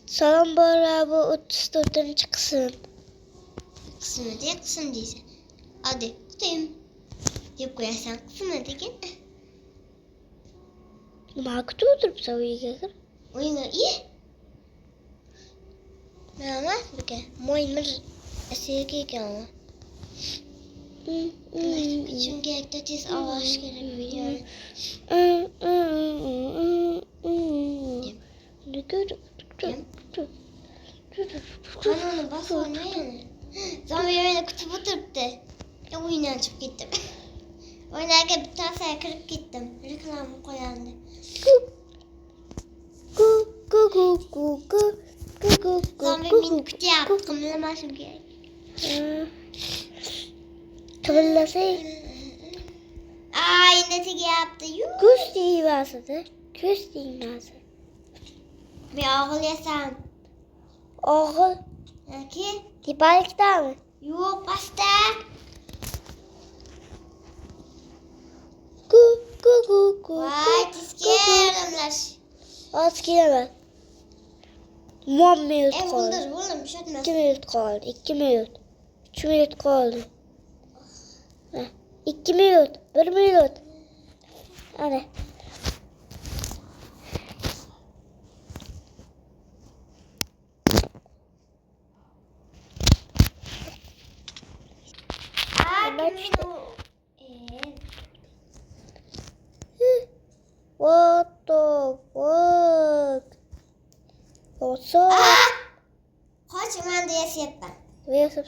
Salam bora bu 34. kısım. Kısım diye kısım değilse. Hadi kutayım. Deyip koyarsan kısım degan. Nima kutib o'tiribsan uyga? O'yinlar iyi. Nima bizga? Mo'yinlar asirga ekan. Maktab kerakda tez ovoz kerak biliyorum. Kanalını bas oyna yani. Zombi öyle kutup oturuptu. Oyundan çıkıp gittim. Oynarken bir tane sayı kırıp gittim. Reklamı koyandı. Zombi min kutu yaptı. Kımılamasım gerek. Kıvırlasay. Yine teki yaptı. Kuş düğmesi. Kuş düğmesi. Bir oğul yasam. Oğul. Ki? Tipalikta mı? Yok pasta. Vay tiske adamlar. Az giremez. Minut kaldı. Buldur buldum bir şey etmez. 2 minut kaldı. 2 minut. 3 minut kaldı. 2 minut. 1 minut. Hadi. What the fuck? What's up? Kaç ben de yasayım ben. Where's up?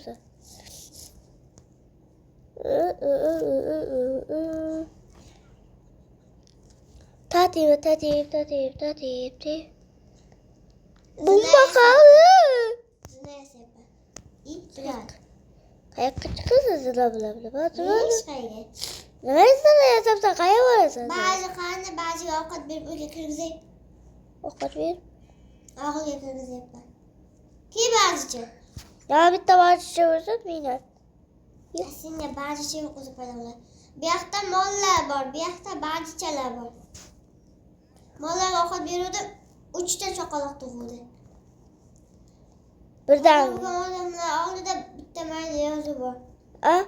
Tatip. Bomba kaldı. Ne yasayım ben? İp bırak. Kayak çıkıyorsa zıla bla. Neymiş kaydı? Ne sana yasapsa kaya var sana. Bazı kanı bazı avukat bir ülke kırmızı. Okat bir. Ağıl kırmızı yapar. Ki bazıcı? Ya bir tabancı çevirsin mi yine? Aslında bazı şey yok o paralar. Bir yakta mollar var, bir yakta bazı çalar var. Mollar avukat veriyordu, uçta çokolak doğurdu. Birden. Bu adamlar aldı da bir temel yazı var. Ha?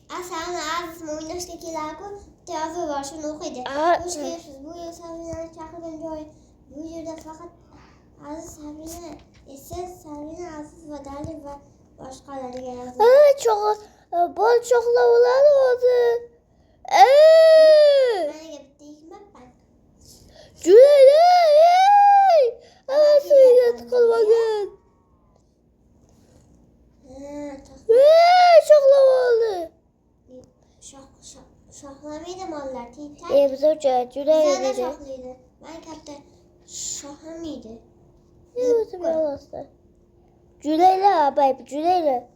Sana ağzısın oynaştaki laku yazı var, şunu okuydu. Hoş geldiniz, bu yıl Sabri'nin çakırdan joy. Bu yılda fakat Aziz Sabri'nin eses Sabri'nin Aziz ve Dali ve başkaları geldi. Çok bol çoklavalar oldu. Ben de bitti hikmet ben. Cüley! Anasını kalmadın. Çoklava oldu. Şoklamaydı mallar. Biz önce Cüley Bize de dedi. şokluydu. Ben kapta şoklamaydı. Ne oldu bir olası? Cüley'le abi, Cüley'le.